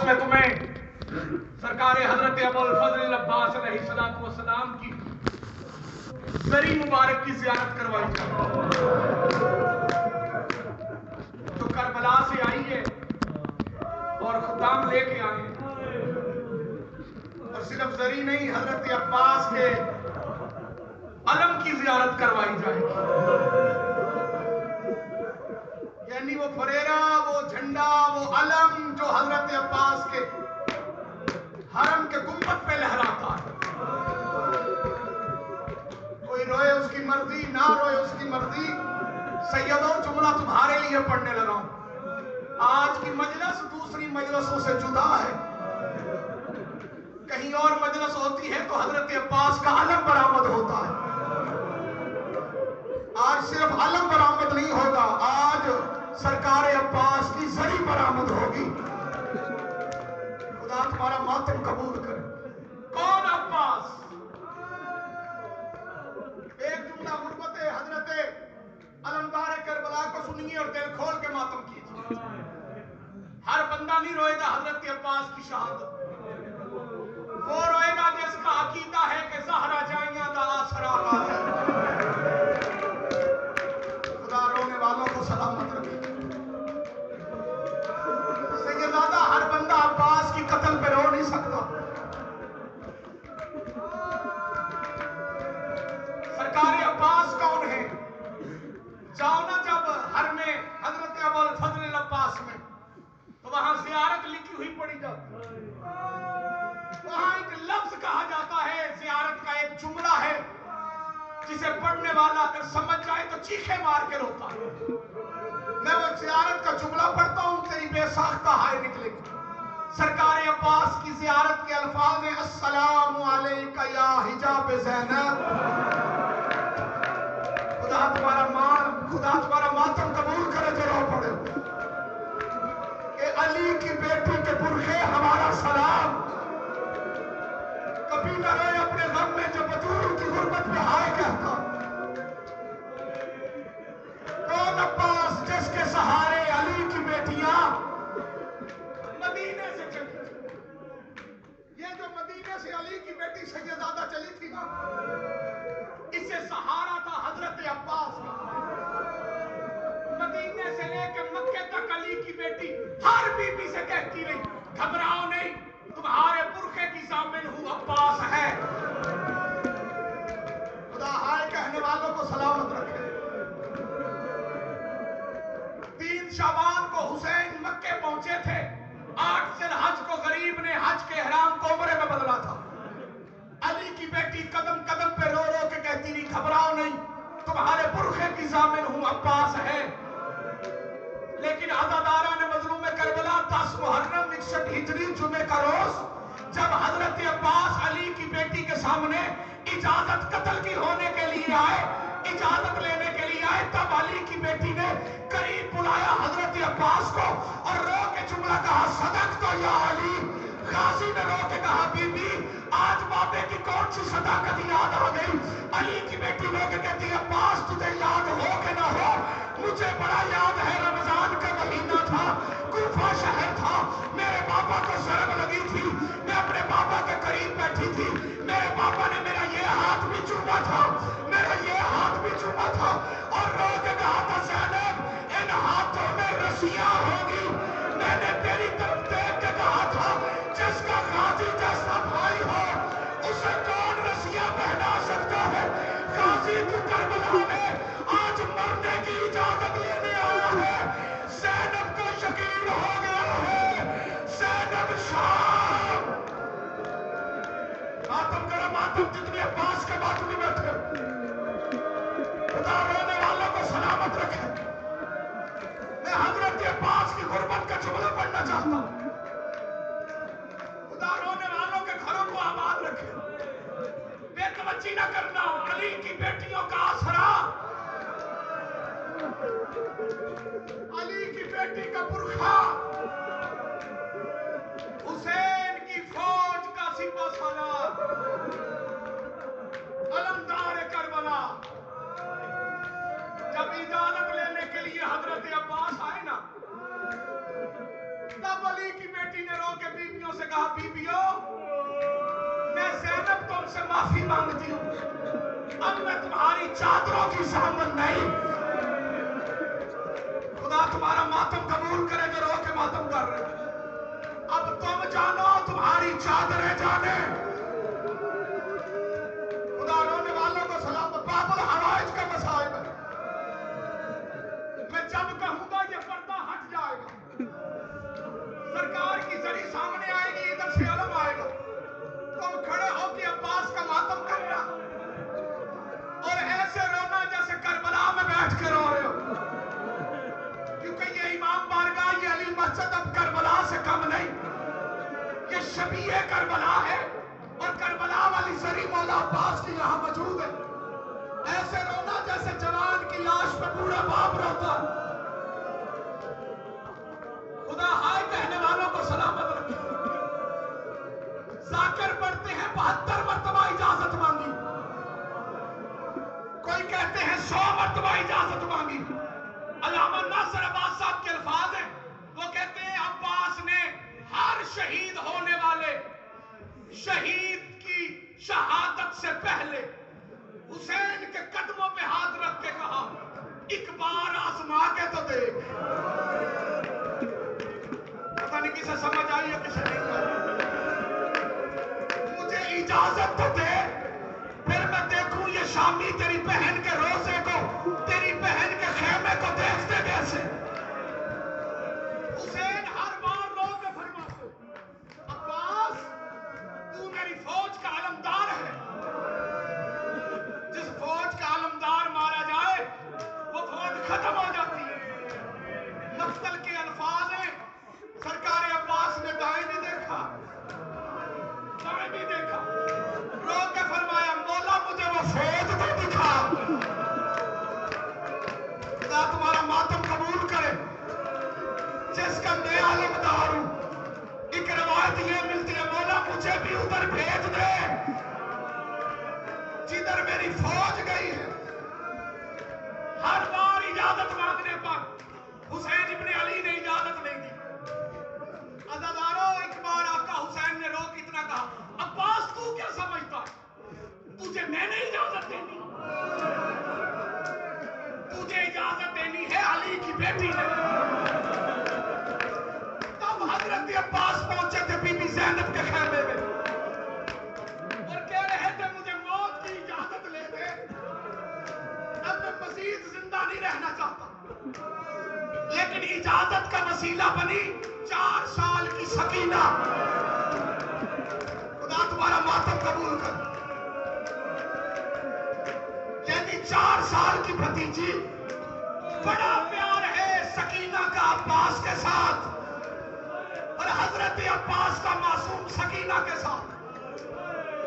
میں تمہیں سرکار حضرت ابو الفضل عباس علیہ السلام کی زری مبارک کی زیارت کروائی جائے جو کربلا سے آئی ہے اور خدام لے کے آئے اور صرف زری نہیں حضرت عباس کے علم کی زیارت کروائی جائے یعنی وہ فریرہ وہ جھنڈا وہ علم جو حضرت عباس کے حرم کے گنبد پہ لہراتا ہے کوئی روئے اس کی مرضی نہ روئے اس کی مرضی سیدوں جملہ تمہارے لیے پڑھنے لگا ہوں آج کی مجلس دوسری مجلسوں سے جدا ہے کہیں اور مجلس ہوتی ہے تو حضرت عباس کا علم برآمد ہوتا ہے آج صرف علم برآمد نہیں ہوگا آج سرکار عباس کی زری برآمد ہوگی خدا تمہارا ماتم قبول کرے کون عباس ایک جملہ غربت حضرت علمدار کربلا کو سنیے اور دل کھول کے ماتم کیجیے ہر بندہ نہیں روئے گا حضرت عباس کی شہادت وہ روئے گا جس کا عقیدہ ہے کہ زہرا جائیاں دا آسرا ہے خدا رونے والوں کو سلامت رکھے سیدزادہ ہر بندہ عباس کی قتل پہ رو نہیں سکتا سرکار عباس کون ہے جاؤ نا جب حرم حضرت ابو الفضل عباس میں تو وہاں زیارت لکھی ہوئی پڑی جاتی وہاں ایک لفظ کہا جاتا ہے زیارت کا ایک جملہ ہے جسے پڑھنے والا اگر سمجھ جائے تو چیخے مار کے روتا ہے میں وہ زیارت کا جملہ پڑھتا ہوں تیری بے ساختہ ہائے نکلے گی سرکار عباس کی زیارت کے الفاظ ہیں السلام علیکہ یا حجاب زینب خدا تمہارا ماتم قبول کرے جو رو پڑے کہ علی کی بیٹی کے برخے ہمارا سلام کبھی نہ رہے اپنے غم میں جو بطور کی غربت میں ہائے کہتا کون عباس جس کے سہارے علی کی بیٹیاں مدینے سے چلی یہ جو مدینے سے علی کی بیٹی سیدزادہ چلی تھی نا اسے سہارا تھا حضرت عباس کا مدینے سے لے کے مکے تک علی کی بیٹی ہر بی بی سے کہتی رہی گھبراؤ نہیں تمہارے برخے کی ضامن ہوں عباس ہے خدا ہائے کہنے والوں کو سلامت رکھے 3 شعبان کو حسین مکے پہنچے تھے 8 ذی الحج کو غریب نے حج کے احرام کو عمرے میں بدلا تھا علی کی بیٹی قدم قدم پہ رو رو کے کہتی رہی گھبراؤ نہیں تمہارے برخے کی ضامن ہوں عباس ہے لیکن عزادارہ نے مظلوم کربلا 10 محرم 61 ہجری جمعے کا روز جب حضرت عباس علی کی بیٹی کے سامنے اجازت قتل کی ہونے کے لیے آئے اجازت لینے کے لیے آئے تب علی کی بیٹی نے قریب بلایا حضرت عباس کو اور رو کے جملہ کہا صدق تو یا علی غازی نے رو کے کہا بی بی آج بابے کی کون سی صداقت یاد آ گئی علی کی بیٹی رو کے کہتی عباس تجھے یاد ہو کہ نہ ہو مجھے بڑا یاد ہے رمضان کا مہینہ تھا کوفہ شہر تھا میرے پاپا کو ضرب لگی تھی میں اپنے پاپا کے قریب بیٹھی تھی میرے پاپا نے میرا یہ ہاتھ بھی چوما تھا میرا یہ ہاتھ بھی چوما تھا اور رو کے کہا تھا زینب ان ہاتھوں میں رسیاں ہوگی میں نے تیری طرف دیکھ کے کہا تھا جس کا غازی جیسا بھائی ہو اسے کون رسیاں پہنا سکتا ہے غازی تو کربلا میں آج مرنے کی اجازت لینے آیا ہے زینب کو یقین ہو گیا ہے زینب شام ماتم کرو ماتم جتنے عباس کے ماتم میں بیٹھے خدا رونے والوں کو سلامت رکھے میں حضرت عباس کی غربت کا جملہ پڑھنا چاہتا ہوں خدا رونے والوں کے گھروں کو آباد رکھے بے توجہ نہ کرنا علی کی بیٹیوں کا آسرا علی کی بیٹی کا برخا حسین کی فوج کا سپہ سالار علمدار کربلا جب اجازت لینے کے لیے حضرت عباس آئے نا تب علی تم سے معافی مانگتی ہوں، اب میں تمہاری چادروں کی سامن نہیں۔ خدا تمہارا ماتم قبول کرے جو رو کے ماتم کر رہے ہیں۔ اب تم جانو، تمہاری چادریں جانے۔ خدا رونے والوں کو سلامت۔ باب الحوائج کا مسائل ہے، میں جب کہوں گا یہ پردہ ہٹ جائے گا، سرکار کی زری سامنے آئے گی، ادھر سے علم آئے گا، تم کھڑے ہو کے عباس کا ماتم کرنا اور ایسے رونا جیسے کربلا میں بیٹھ کے رو رہے ہو، کیونکہ یہ امام بارگاہ، یہ علی مسجد اب کربلا سے کم نہیں، یہ شبیہ کربلا ہے، اور کربلا والی زری مولا عباس کی یہاں موجود ہے۔ ایسے رونا جیسے جوان کی لاش پہ بوڑھا باپ روتا ہے۔ خدا ہائے کہنے والوں کو سلامت رکھے۔ ذاکر پڑھتے ہیں 72 مرتبہ اجازت مانگی، کوئی کہتے ہیں 100 مرتبہ اجازت مانگی۔ علامہ ناصر عباس صاحب کے الفاظ ہیں، وہ کہتے ہیں عباس نے ہر شہید ہونے والے شہید کی شہادت سے پہلے حسین کے قدموں پہ ہاتھ رکھ کے کہا، ایک بار آزما کے تو دیکھ۔ پتہ نہیں کسے سمجھ آئی ہے کسے نہیں آئی، مجھے اجازت تو دے، پھر میں دیکھوں یہ شامی تیری بہن کے روزے کو، تیری بہن کے خیمے کو دیکھتے کیسے۔ حسین ہر بار رو کے فرماتے، عباس تو میری فوج کا علمدار ہے، جس فوج کا علمدار مارا جائے وہ فوج ختم ہو جاتی ہے۔ مقتل کے الفاظ ہیں، سرکار عباس نے دائیں بھی دیکھا بائیں بھی دیکھا، رو کے فرمایا مولا مجھے وہ فوج تو دکھا۔ خدا تمہارا ماتم قبول کرے، جس کا میں علمدار ہوں۔ ایک روایت یہ ملتی ہے مولا مجھے بھی ادھر بھیج دے جدھر میری فوج گئی ہے۔ ہر بار اجازت مانگنے پر حسین ابن علی نے اجازت نہیں دی۔ عزادارو، ایک بار آقا حسین نے رو کے اتنا کہا، عباس تو کیا سمجھتا ہے، تجھے میں نے اجازت دینی، تجھے اجازت دینی ہے علی کی بیٹی نے۔ تب حضرت عباس پہنچے تھے بی بی زینب کے خیمے میں اور کہہ رہے تھے مجھے موت کی اجازت لے دے، اب میں مزید زندہ نہیں رہنا چاہتا۔ لیکن اجازت کا وسیلہ بنی 4 سال کی سکینہ۔ خدا تمہارا ماتم قبول کر۔ یعنی 4 سال کی بھتیجی، بڑا پیار ہے سکینہ کا عباس کے ساتھ، اور حضرت عباس کا معصوم سکینہ کے ساتھ۔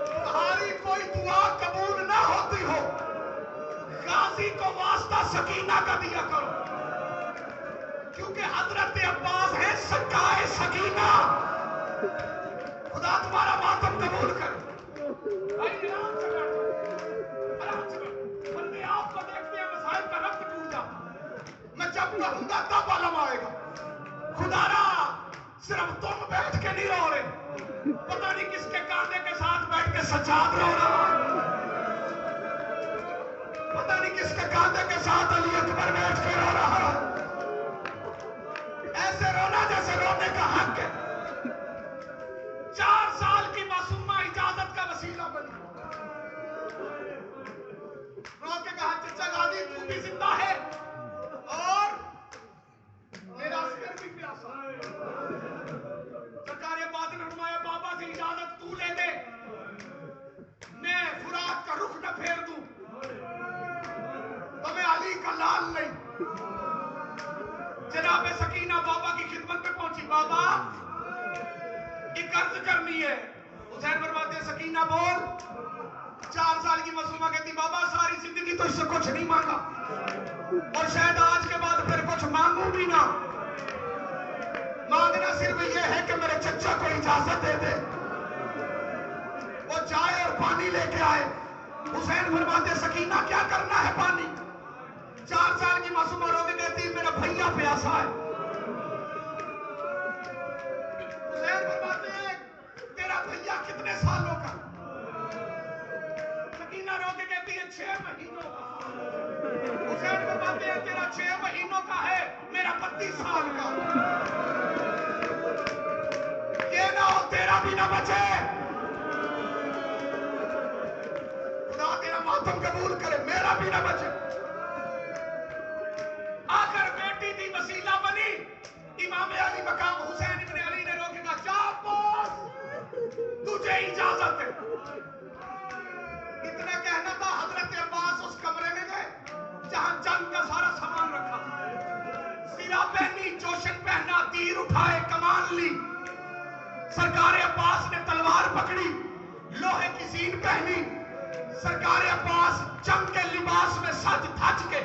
تمہاری کوئی دعا قبول نہ ہوتی ہو، غازی کو واسطہ سکینہ کا دیا کرو، کیونکہ حضرت عباس ہے سکائے سکینہ۔ خدا تمہارا ماتم قبول کر۔ بھائی آرام سے بیٹھو، آرام سے بیٹھو، بندے آپ کو دیکھتے ہیں مسائل کا ربط ٹوٹ جاتا۔ میں جب کہوں گا تب علم آئے گا۔ خدا را صرف تم بیٹھ کے نہیں رو رہے، پتہ نہیں کس کے کاندھے کے ساتھ بیٹھ کے سجاد رو رہا ہے، پتہ نہیں کس کے کاندھے کے ساتھ علی اکبر بیٹھ کے رو رہا ہے۔ ایسے رونا جیسے رونے کا حق ہے۔ 4 سال کی معصومہ اجازت کا وسیلہ بنی، رو کے کہا چچا غازی تو بھی زندہ ہے اور میرا عسکر بھی پیاسا ہے۔ سرکار عباس نے فرمایا بابا سے اجازت تو لے دے، میں فرات کا رخ نہ پھیر دوں تو میں علی کا لال نہیں۔ جناب سکینہ بابا کی خدمت میں پہنچی، بابا ایک عرض کرنی ہے۔ حسین فرماتے ہیں سکینہ بول۔ 4 سال کی معصومہ کہتی بابا ساری زندگی تو اس سے کچھ نہیں مانگا اور شاید آج کے بعد پھر کچھ مانگوں بھی نہ، مانگنا صرف یہ ہے کہ میرے چچا کو اجازت دے دے۔ وہ چائے اور پانی لے کے آئے۔ حسین فرماتے سکینہ کیا کرنا ہے پانی؟ 4 سال کی معصومہ رو کے کہتی میرا بھیا پیاسا ہے۔ حسین فرماتے ہیں تیرا بھیا کتنے سالوں کا؟ تیرا 6 مہینوں کا ہے، میرا 32 سال کا۔ یہ نہ ہو تیرا بھی نہ بچے، خدا تیرا ماتم قبول کرے، میرا بھی نہ بچے۔ آخر بیٹی تھی وسیلہ بنی، امام علی مقام حسین ابن علی نے روکے گا، جا عباس تجھے اجازت ہے۔ اتنا کہنا تھا، حضرت عباس اس کمرے میں گئے جہاں جنگ کا سارا سامان رکھا تھا، سرا پہنی، جوشن پہنا، تیر اٹھائے، کمان لی۔ سرکار عباس نے تلوار پکڑی، لوہے کی زین پہنی۔ سرکار عباس جنگ کے لباس میں سج دھج کے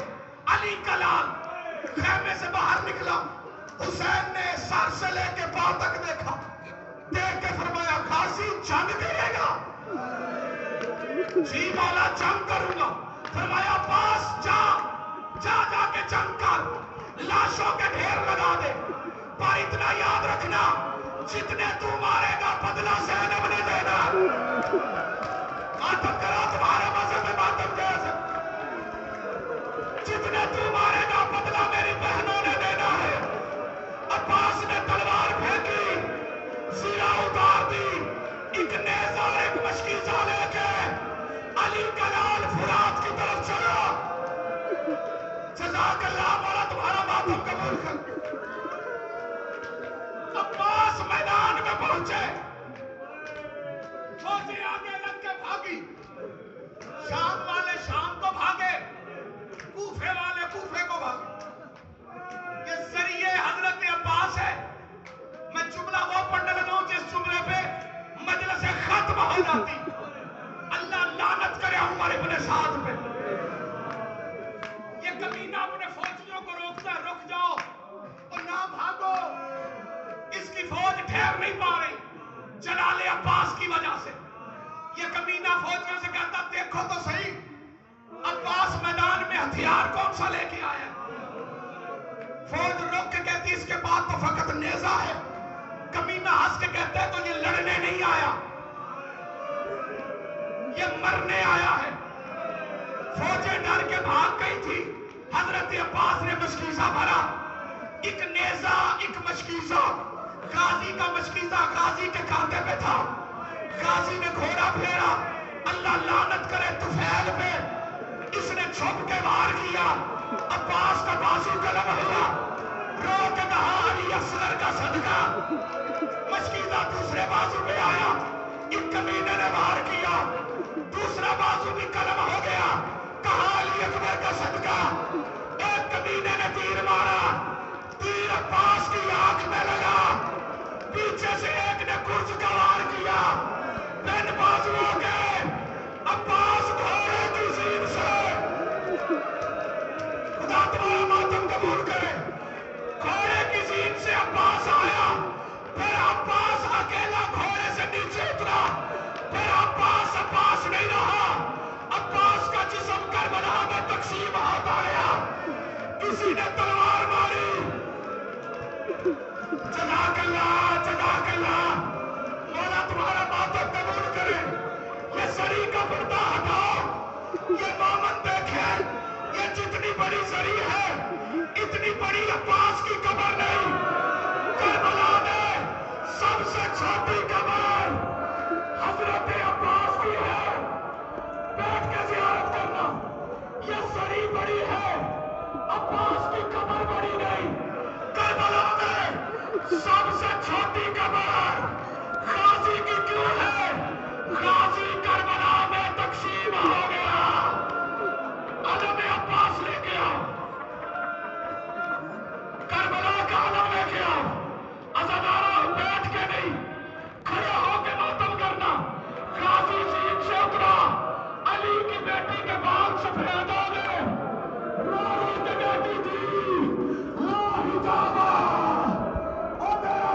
علی کا لال خیمے سے باہر نکلا۔ حسین نے سر سے لے کے پاؤں تک دیکھا، دیکھ کے فرمایا غازی جنگ کرے گا؟ جی مولا جنگ کروں گا۔ فرمایا عباس جا کے جنگ کر، لاشوں کے ڈھیر لگا دے، پر اتنا یاد رکھنا جتنے تو مارے گا بدلہ زینب نے دینا۔ ماتم کرا تمہارے مذہب میں ماتم جیسے، جتنے تو مارے گا بدلہ میری بہنوں نے دینا ہے۔ عباس نے تلوار پھینکی، سیرا اتار دی، ایک نیزہ اور ایک مشکیزہ لے کے علی کا لال فرات کی طرف چلا۔ جزاک اللہ، مولا تمہارا ماتم قبول کر۔ عباس میدان میں پہنچے، فوجیں آگے لگ کے بھاگی، شام والے شام کو بھاگے، کوفے والے کوفے کو بھاگے۔ یہ ذریعے حضرت عباس ہے۔ میں جملہ وہ پڑھنے لگا ہوں جس جملے پہ مجلس ختم ہو جاتی۔ اللہ لعنت کرے عمر ابن سعد پہ۔ یہ کمینہ اپنے فوجیوں کو روکتا ہے، رک جاؤ اور نہ بھاگو، اس کی فوج ٹھہر نہیں پا رہی جلال عباس کی وجہ سے۔ یہ کمینہ فوجیوں سے کہتا دیکھو تو صحیح عباس میدان میں ہتھیار کون سا لے کے آیا ہے؟ فوج روک کے کہتی اس کے بعد تو فقط نیزہ ہے۔ کمینہ ہنس کے کہتا ہے تو یہ لڑنے نہیں آیا، یہ مرنے آیا ہے۔ فوجیں ڈر کے بھاگ گئی تھی، حضرت عباس نے مشکیزہ بھرا، ایک نیزہ ایک مشکیزہ، غازی کا مشکیزہ غازی کے کاندھے پہ تھا۔ غازی نے گھوڑا پھیرا، اللہ لعنت کرے طفیل پہ، اس نے چھپ کے وار کیا، عباس کا بازو قلم ہوا، رو کے کہا علی اصغر کا صدقہ۔ مشکیزہ دوسرے بازو پہ آیا، ایک کمینے نے وار کیا، دوسرا بازو بھی قلم ہو گیا، کہا علی اکبر کا صدقہ۔ ایک کمینے نے تیر مارا، تیر عباس کی آنکھ میں لگا، پیچھے سے ایک نے کرز کا وار کیا، بین بازو ہو گئے۔ عباس گھوڑے کی زین سے، خدا تمہارا ماتم قبول کرے، گھوڑے کی زین سے عباس آیا، پھر عباس اکیلا گھوڑے سے نیچے اترا، پھر عباس نہیں رہا، عباس کا جسم کربلا میں تقسیم ہوتا گیا، کسی نے تلوار ماری۔ جزاک اللہ، مولا تمہارا ماتم قبول کرے۔ یہ سری کا پردہ ہٹاؤ، یہ مومن دیکھے، یہ جتنی بڑی سری ہے اتنی بڑی عباس کی قبر نہیں۔ کربلا میں سب سے چھوٹی قبر حضرت عباس کی ہے، بیٹھ کے زیارت کرنا۔ یہ سری بڑی ہے، عباس کی قبر بڑی نہیں۔ کربلا میں سب سے چھوٹی قبر غازی کی کیوں ہے؟ غازی کربلا میں تقسیم ہو گیا۔ علم عباس لے کے آؤ، کربلا کا علم لے کے آؤ۔ عزادارہ بیٹھ کے نہیں، کھڑے ہو کے ماتم کرنا۔ غازی زین سے اترا، علی کی بیٹی کے بال سفید ہو گئے، راہی کی بیٹی تھی، لا حجابہ، او میرا